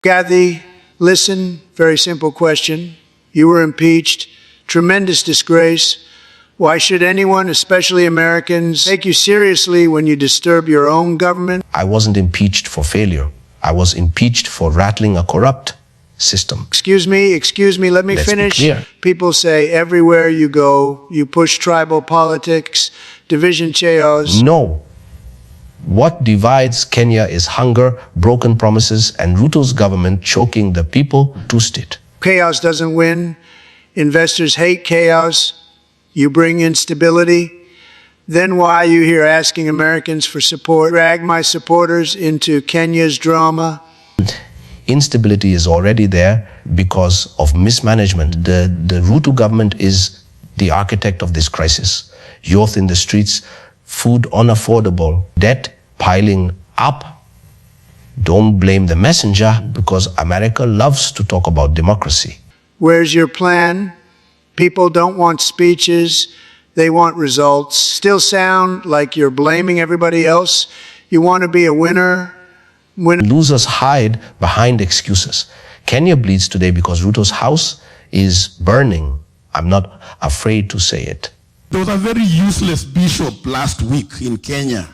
Kathy, listen, very simple question. You were impeached, tremendous disgrace. Why should anyone, especially Americans, take you seriously when you disturb your own government? I wasn't impeached for failure. I was impeached for rattling a corrupt system. Excuse me, let me finish. Be clear. People say everywhere you go, you push tribal politics, division chaos. No. What divides Kenya is hunger, broken promises, and Ruto's government choking the people to state. Chaos doesn't win. Investors hate chaos. You bring instability. Then why are you here asking Americans for support? Drag my supporters into Kenya's drama. Instability is already there because of mismanagement. The Ruto government is the architect of this crisis. Youth in the streets, food unaffordable, debt piling up. Don't blame the messenger, because America loves to talk about democracy. Where's your plan? People don't want speeches, they want results. Still sound like you're blaming everybody else. You want to be a winner. Losers hide behind excuses. Kenya bleeds today because Ruto's house is burning. I'm not afraid to say it. There was a very useless bishop last week in Kenya.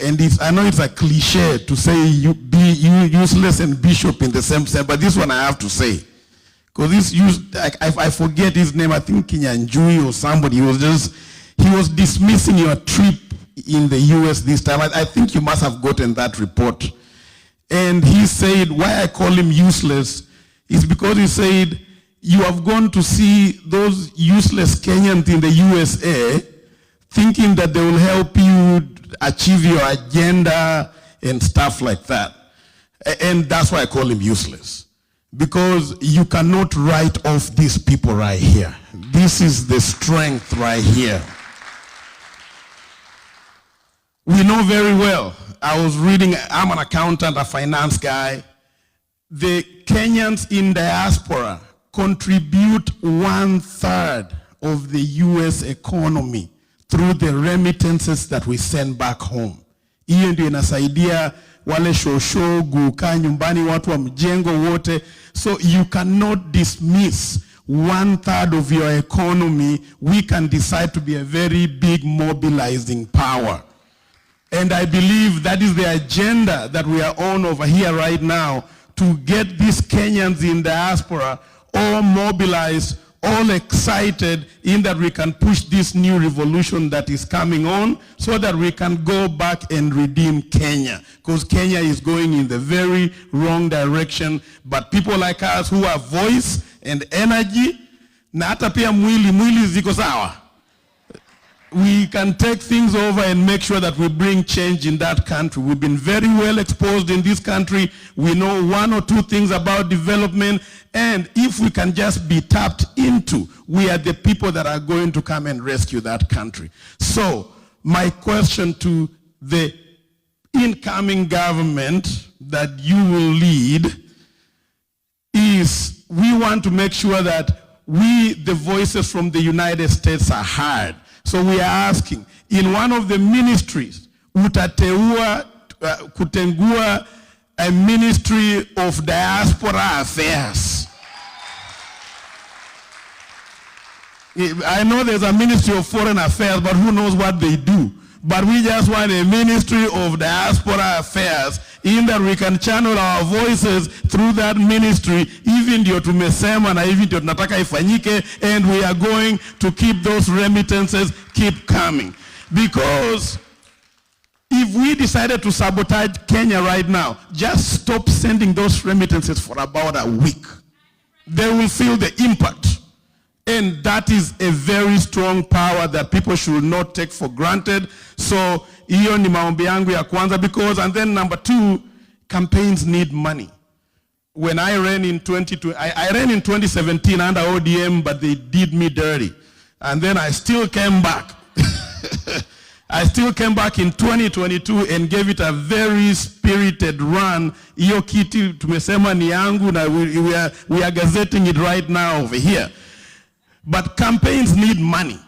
And I know it's a cliche to say you useless and bishop in the same sense, but this one I have to say. Because I forget his name, I think Kinyanjui or somebody. He was dismissing your trip in the US this time. I think you must have gotten that report. And he said, why I call him useless is because he said, you have gone to see those useless Kenyans in the USA thinking that they will help you achieve your agenda and stuff like that. And that's why I call him useless. Because you cannot write off these people right here. This is the strength right here. We know very well. I was reading, I'm an accountant, a finance guy. The Kenyans in diaspora contribute 1/3 of the US economy through the remittances that we send back home. Hiyo ndio inasaidia wale shosho, guka, nyumbani, watu wa mjengo wote. So you cannot dismiss 1/3 of your economy. We can decide to be a very big mobilizing power. And I believe that is the agenda that we are on over here right now, to get these Kenyans in diaspora all mobilized, all excited in that we can push this new revolution that is coming on, so that we can go back and redeem Kenya. Because Kenya is going in the very wrong direction. But people like us who have voice and energy, na hata pia mwili ziko sawa, we can take things over and make sure that we bring change in that country. We've been very well exposed in this country. We know one or two things about development. And if we can just be tapped into, we are the people that are going to come and rescue that country. So my question to the incoming government that you will lead is, we want to make sure that we, the voices from the United States, are heard. So we are asking, in one of the ministries, kutengua a ministry of diaspora affairs. I know there's a ministry of foreign affairs, but who knows what they do. But we just want a ministry of diaspora affairs, in that we can channel our voices through that ministry, even ndio tumesema na even ndio tunataka ifanyike, and we are going to keep those remittances keep coming. Because if we decided to sabotage Kenya right now, just stop sending those remittances for about a week. They will feel the impact. And that is a very strong power that people should not take for granted. So, hiyo ni maombi yangu ya kwanza, because, and then number two, campaigns need money. When I ran in 2017 under ODM, but they did me dirty. And then I still came back. I still came back in 2022 and gave it a very spirited run. Hiyo kiti tumesema ni yangu, na we are gazetting it right now over here. But campaigns need money.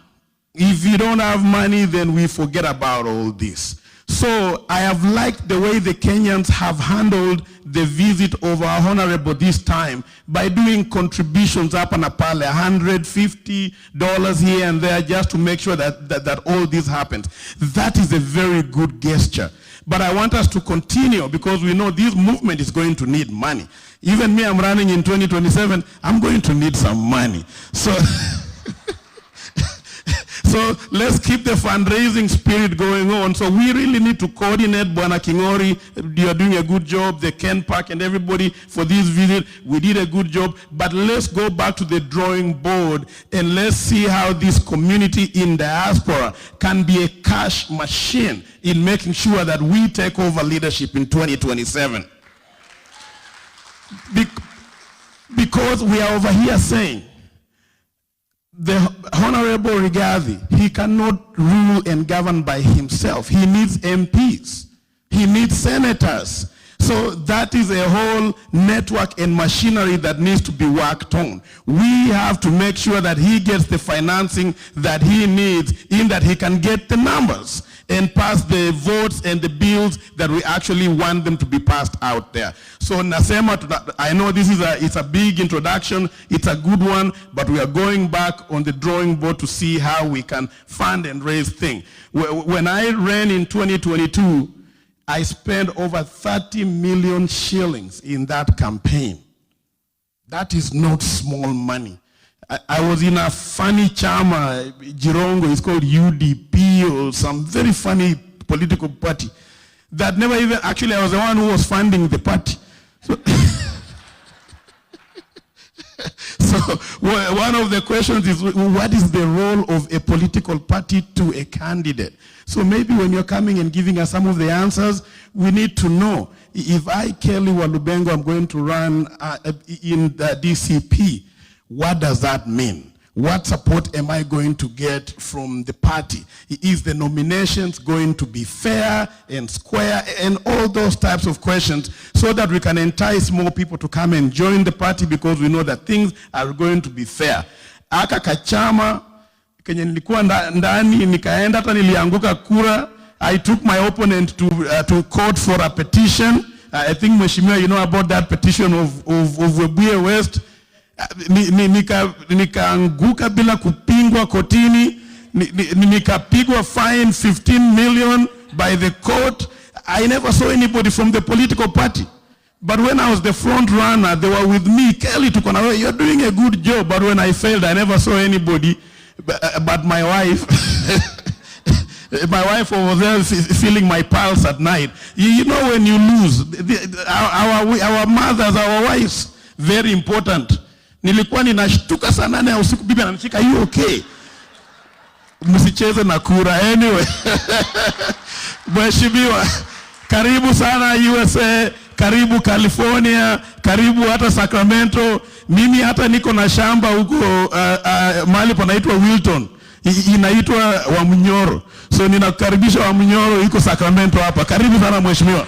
If you don't have money, then we forget about all this. So I have liked the way the Kenyans have handled the visit of our honorable this time by doing contributions up and pale, $150 here and there, just to make sure that all this happens. That is a very good gesture. But I want us to continue, because we know this movement is going to need money. Even me, I'm running in 2027, I'm going to need some money. So so let's keep the fundraising spirit going on. So we really need to coordinate. Bwana Kingori, you're doing a good job. The Ken Park and everybody for this visit, we did a good job. But let's go back to the drawing board and let's see how this community in diaspora can be a cash machine in making sure that we take over leadership in 2027. Because we are over here saying, the Honorable Rigathi, he cannot rule and govern by himself. He needs MPs. He needs senators. So that is a whole network and machinery that needs to be worked on. We have to make sure that he gets the financing that he needs, in that he can get the numbers and pass the votes and the bills that we actually want them to be passed out there. So Nasema, I know this is it's a big introduction, it's a good one, but we are going back on the drawing board to see how we can fund and raise things. When I ran in 2022, I spent over 30 million shillings in that campaign. That is not small money. I was in a funny chama, Jirongo, it's called UDP or some very funny political party that never even, actually I was the one who was funding the party. So one of the questions is, what is the role of a political party to a candidate? So maybe when you're coming and giving us some of the answers, we need to know. If I, Kelly Walubengo, I'm going to run in the DCP, what does that mean? What support am I going to get from the party? Is the nominations going to be fair and square, and all those types of questions, so that we can entice more people to come and join the party, because we know that things are going to be fair. Aka kachama kenye nilikuwa ndani, nikaenda hata nilianguka kura. I took my opponent to court for a petition. I think Mheshimiwa, you know about that petition of Webuye West. Nikaanguka bila kupingwa kotini, nikapigwa fine 15 million by the court. I never saw anybody from the political party. But when I was the front runner, they were with me. Kelly, you're doing a good job. But when I failed, I never saw anybody but my wife. My wife was there feeling my pulse at night. You know, when you lose, our mothers, our wives, very important. Nilikuwa ninashtuka saa 8 ya usiku, bibi ananishika, you okay? Msicheze na kura. Anyway, Mheshimiwa, karibu sana USA, karibu California, karibu hata Sacramento. Mimi hata niko na shamba huko mahali panaitwa Wilton, inaitwa Wamnyoro. So ninakukaribisha Wamnyoro, iko Sacramento hapa. Karibu sana Mheshimiwa.